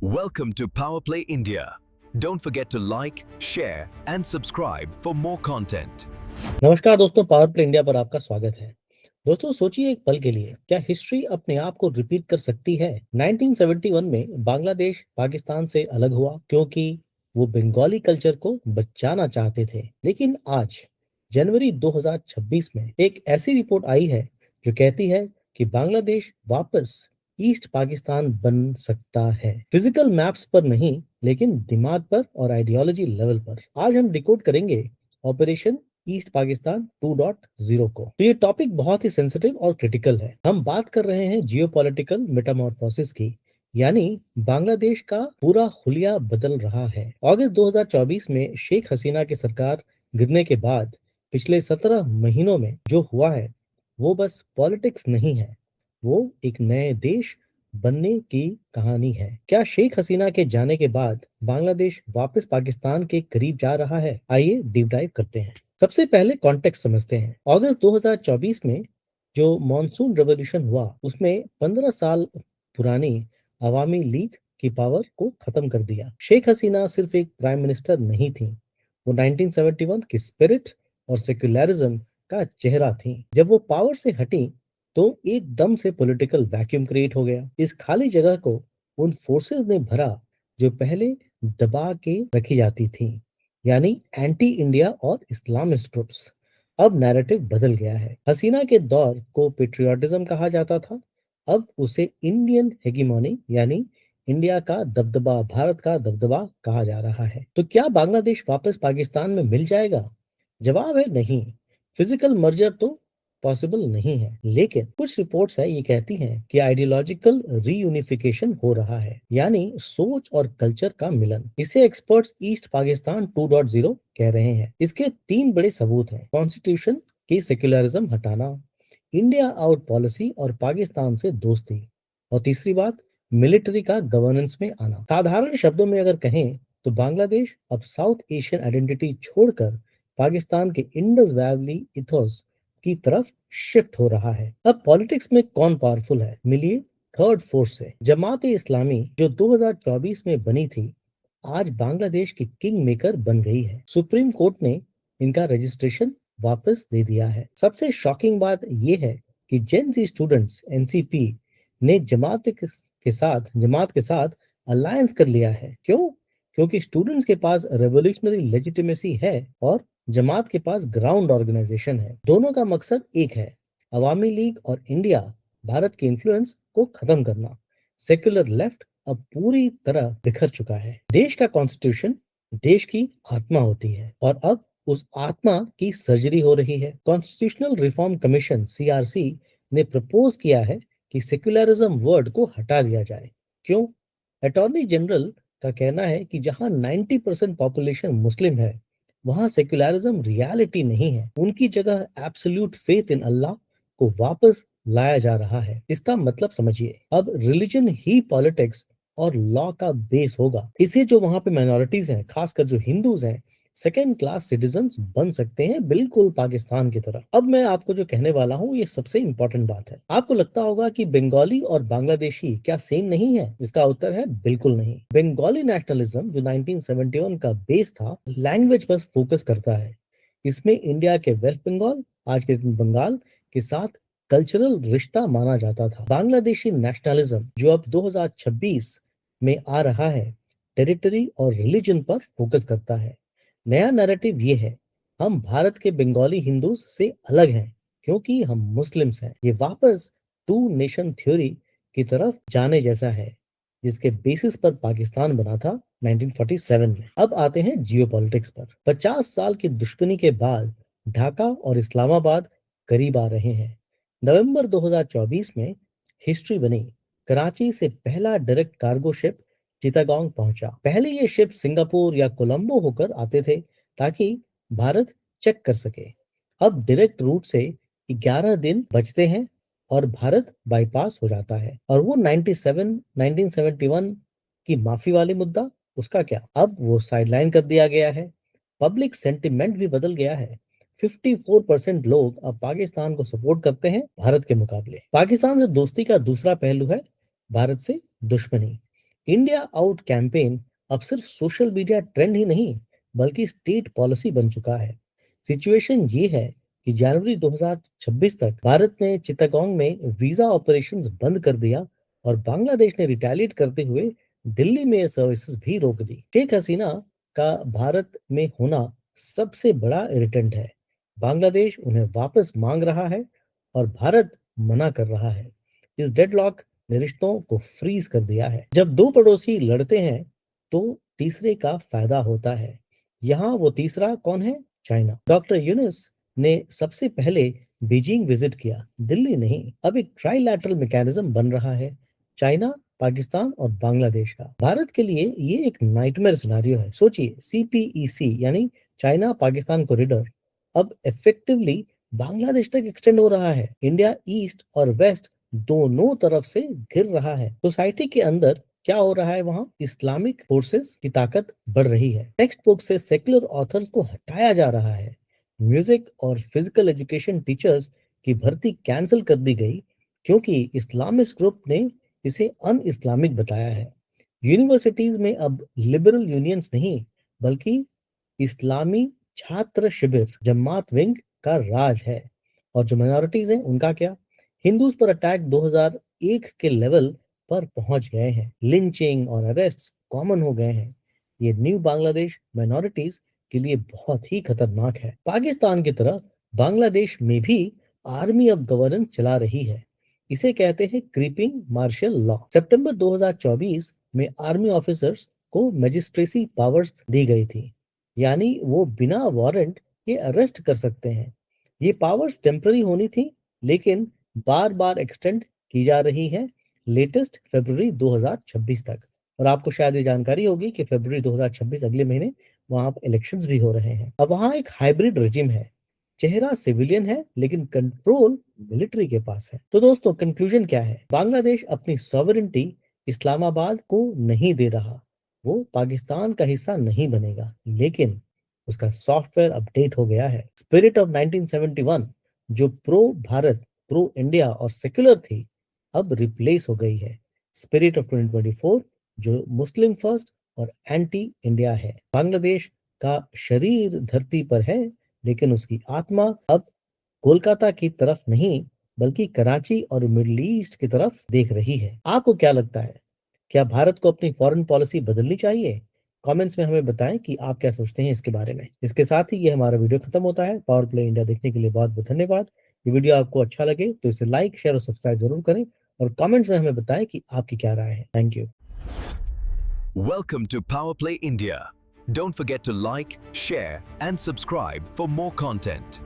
Welcome to Power Play India. Don't forget to like, share and subscribe for more content. नमस्कार दोस्तों, power play India पर आपका स्वागत है। दोस्तों सोचिए एक पल के लिए, क्या हिस्ट्री अपने आप को रिपीट कर सकती है? 1971 में बांग्लादेश पाकिस्तान से अलग हुआ क्योंकि वो बंगाली कल्चर को बचाना चाहते थे। लेकिन आज जनवरी 2026 में एक ऐसी रिपोर्ट आई है जो कहती है कि बांग्लादेश वापस ईस्ट पाकिस्तान बन सकता है। फिजिकल मैप्स पर नहीं, लेकिन दिमाग पर और आइडियोलॉजी लेवल पर। आज हम डिकोड करेंगे ऑपरेशन ईस्ट पाकिस्तान 2.0 को। तो ये टॉपिक बहुत ही सेंसिटिव और क्रिटिकल है। हम बात कर रहे हैं जियोपॉलिटिकल मेटामॉर्फोसिस की, यानी बांग्लादेश का पूरा हुलिया बदल रहा है। अगस्त 2024 में शेख हसीना की सरकार गिरने के बाद पिछले 17 महीनों में जो हुआ है वो बस पॉलिटिक्स नहीं है, वो एक नए देश बनने की कहानी है। क्या शेख हसीना के जाने के बाद बांग्लादेश वापस पाकिस्तान के करीब जा रहा है? आइए डीप डाइव करते हैं। सबसे पहले कॉन्टेक्स्ट समझते हैं। अगस्त 2024 में जो मॉनसून रेवोल्यूशन हुआ उसमें 15 साल पुरानी अवामी लीग की पावर को खत्म कर दिया। शेख हसीना सिर्फ एक प्राइम मिनिस्टर नहीं थी, वो 1971 की स्पिरिट और सेक्युलरिज्म का चेहरा थी। जब वो पावर से हटी तो एकदम से पॉलिटिकल वैक्यूम क्रिएट हो गया। इस खाली जगह को उन फोर्सेस ने भरा जो पहले दबा के रखी जाती थी, यानी एंटी इंडिया और इस्लामिस्ट ग्रुप्स। अब नैरेटिव बदल गया है। हसीना के दौर को पेट्रियाटिज्म कहा जाता था, अब उसे इंडियन हेगेमोनी यानी इंडिया का दबदबा, भारत का दबदबा कहा जा रहा है। तो क्या बांग्लादेश वापस पाकिस्तान में मिल जाएगा? जवाब है नहीं। फिजिकल मर्जर तो पॉसिबल नहीं है, लेकिन कुछ रिपोर्ट्स है ये कहती हैं कि आइडियोलॉजिकल रीयूनिफिकेशन हो रहा है, यानी सोच और कल्चर का मिलन। इसे एक्सपर्ट्स ईस्ट पाकिस्तान 2.0 कह रहे हैं। इसके 3 बड़े सबूत हैं: कॉन्स्टिट्यूशन की सेक्युलरिज्म हटाना, इंडिया आउट पॉलिसी और पाकिस्तान से दोस्ती, और तीसरी बात मिलिट्री का गवर्नेंस में आना। साधारण शब्दों में अगर कहें तो बांग्लादेश अब साउथ एशियन आइडेंटिटी छोड़कर पाकिस्तान के इंडस वैली इथोस की तरफ शिफ्ट हो रहा है। अब पॉलिटिक्स में कौन पावरफुल है? मिलिए थर्ड फोर्स से। जमात ए इस्लामी जो 2024 में बनी थी, आज बांग्लादेश की किंग मेकर बन गई है। सुप्रीम कोर्ट ने इनका रजिस्ट्रेशन वापस दे दिया है। सबसे शॉकिंग बात यह है कि जेन ज़ी स्टूडेंट्स एनसीपी ने जमात के साथ अलायंस कर लिया है। क्यों? क्योंकि स्टूडेंट्स के पास रेवोल्यूशनरी लेजिटिमेसी है और जमात के पास ग्राउंड ऑर्गेनाइजेशन है। दोनों का मकसद एक है, अवामी लीग और इंडिया भारत के इन्फ्लुएंस को खत्म करना। सेक्युलर लेफ्ट अब पूरी तरह बिखर चुका है। देश का कॉन्स्टिट्यूशन देश की आत्मा होती है और अब उस आत्मा की सर्जरी हो रही है। कॉन्स्टिट्यूशनल रिफॉर्म कमीशन सीआरसी ने प्रपोज किया है कि सेक्युलरिज्म वर्ड को हटा दिया जाए। क्यों? अटॉर्नी जनरल का कहना है कि जहां 90% पॉपुलेशन मुस्लिम है, वहां सेक्युलरिज्म रियलिटी नहीं है। उनकी जगह एब्सोल्यूट फेथ इन अल्लाह को वापस लाया जा रहा है। इसका मतलब समझिए, अब रिलीजन ही पॉलिटिक्स और लॉ का बेस होगा। इससे जो वहां पे माइनॉरिटीज हैं, खासकर जो हिंदूज हैं, सेकेंड क्लास सिटीजन्स बन सकते हैं, बिल्कुल पाकिस्तान की तरह। अब मैं आपको जो कहने वाला हूँ ये सबसे इंपॉर्टेंट बात है। आपको लगता होगा कि बंगाली और बांग्लादेशी क्या सेम नहीं है? इसका उत्तर है बिल्कुल नहीं। बंगाली नेशनलिज्म जो 1971 का बेस था, लैंग्वेज पर फोकस करता है। इसमें इंडिया के वेस्ट बंगाल, आज के बंगाल के साथ कल्चरल रिश्ता माना जाता था। बांग्लादेशी नेशनलिज्म जो अब 2026 में आ रहा है, टेरिटरी और रिलीजन पर फोकस करता है। नया नैरेटिव ये है, हम भारत के बंगाली हिंदूज से अलग हैं क्योंकि हम मुस्लिम्स हैं। ये वापस टू नेशन थ्योरी की तरफ जाने जैसा है, जिसके बेसिस पर पाकिस्तान बना था 1947 में। अब आते हैं जियोपॉलिटिक्स पर। 50 साल की दुश्मनी के बाद ढाका और इस्लामाबाद करीब आ रहे हैं। नवंबर 2024 में हिस्ट्री बनी। कराची से पहला डायरेक्ट कार्गो शिप चिटागोंग पहुंचा। पहले ये शिप सिंगापुर या कोलंबो होकर आते थे ताकि भारत चेक कर सके। अब डायरेक्ट रूट से 11 दिन बचते हैं और भारत बाईपास हो जाता है। और वो 1971 की माफी वाली मुद्दा, उसका क्या? अब वो साइडलाइन कर दिया गया है। पब्लिक सेंटिमेंट भी बदल गया है। 54% लोग अब पाकिस्तान को सपोर्ट करते हैं भारत के मुकाबले। पाकिस्तान से दोस्ती का दूसरा पहलू है भारत से दुश्मनी। इंडिया आउट कैंपेन अब सिर्फ सोशल मीडिया ट्रेंड ही नहीं बल्कि स्टेट पॉलिसी बन चुका है। सिचुएशन ये है कि जनवरी 2026 तक भारत ने चिटागोंग में वीजा ऑपरेशंस बंद कर दिया और बांग्लादेश ने रिटेलिएट करते हुए दिल्ली में ये सर्विसेज भी रोक दी। शेख हसीना का भारत में होना सबसे बड़ा इरिटेंट है। बांग्लादेश उन्हें वापस मांग रहा है और भारत मना कर रहा है। इस डेडलॉक ने रिश्तों को फ्रीज कर दिया है। जब दो पड़ोसी लड़ते हैं तो तीसरे का फायदा होता है। यहाँ वो तीसरा कौन है? चाइना। डॉक्टर यूनुस ने सबसे पहले बीजिंग विजिट किया, दिल्ली नहीं। अब एक ट्राइलैटरल मैकेनिज्म बन रहा है, चाइना, पाकिस्तान और बांग्लादेश का। भारत के लिए ये एक नाइटमेयर सिनेरियो है। सोचिए, सीपीईसी यानी चाइना पाकिस्तान कॉरिडोर अब इफेक्टिवली बांग्लादेश तक एक्सटेंड हो रहा है। इंडिया ईस्ट और वेस्ट दोनों तरफ से घिर रहा है। सोसाइटी के अंदर क्या हो रहा है? वहां इस्लामिक फोर्सेस की ताकत बढ़ रही है। टेक्स्ट बुक से सेक्युलर ऑथर्स को हटाया जा रहा है। म्यूजिक और फिजिकल एजुकेशन टीचर्स की भर्ती कैंसिल कर दी गई क्योंकि इस्लामिस्ट ग्रुप ने इसे अन इस्लामिक बताया है। यूनिवर्सिटीज में अब लिबरल यूनियंस नहीं बल्कि इस्लामी छात्र शिविर जमात विंग का राज है। और जो माइनॉरिटीज हैं उनका क्या? हिंदूज पर अटैक 2001 के लेवल पर पहुंच गए हैं। लिंचिंग और अरेस्ट कॉमन हो गए हैं। ये न्यू बांग्लादेश माइनॉरिटीज के लिए बहुत ही खतरनाक है। पाकिस्तान की तरह बांग्लादेश में भी आर्मी ऑफ गवर्नेंस चला रही है। इसे कहते हैं क्रीपिंग मार्शल लॉ। सितंबर 2024 में आर्मी ऑफिसर्स को मजिस्ट्रेसी पावर्स दी गई थी, यानी वो बिना वारंट के अरेस्ट कर सकते हैं। ये पावर्स टेम्पररी होनी थी लेकिन बार बार एक्सटेंड की जा रही है, लेटेस्ट फरवरी 2026 तक। और आपको शायद ये जानकारी होगी कि फरवरी 2026 अगले महीने वहां इलेक्शंस भी हो रहे हैं। अब वहां एक हाइब्रिड रेजिम है, चेहरा सिविलियन है लेकिन कंट्रोल मिलिट्री के पास है। तो दोस्तों, कंक्लूजन क्या है? बांग्लादेश अपनी सॉवरेनिटी इस्लामाबाद को नहीं दे रहा, वो पाकिस्तान का हिस्सा नहीं बनेगा, लेकिन उसका सॉफ्टवेयर अपडेट हो गया है। स्पिरिट ऑफ 1971 जो प्रो भारत, प्रो इंडिया और सेक्युलर थी अब रिप्लेस हो गई है स्पिरिट ऑफ 2024 जो मुस्लिम फर्स्ट और एंटी इंडिया है। बांग्लादेश का शरीर धरती पर है लेकिन उसकी आत्मा अब कोलकाता की तरफ नहीं बल्कि कराची और मिडल ईस्ट की तरफ देख रही है। आपको क्या लगता है? क्या भारत को अपनी फॉरेन पॉलिसी बदलनी चाहिए? कमेंट्स में हमें बताएं कि आप क्या सोचते हैं इसके बारे में। इसके साथ ही ये हमारा वीडियो खत्म होता है। पावर प्ले इंडिया देखने के लिए बहुत बहुत धन्यवाद। ये वीडियो आपको अच्छा लगे तो इसे लाइक, शेयर और सब्सक्राइब जरूर करें और कमेंट्स में हमें बताएं कि आपकी क्या राय है। Thank you. Welcome to Power Play India. Don't forget to like, share, and subscribe for more content.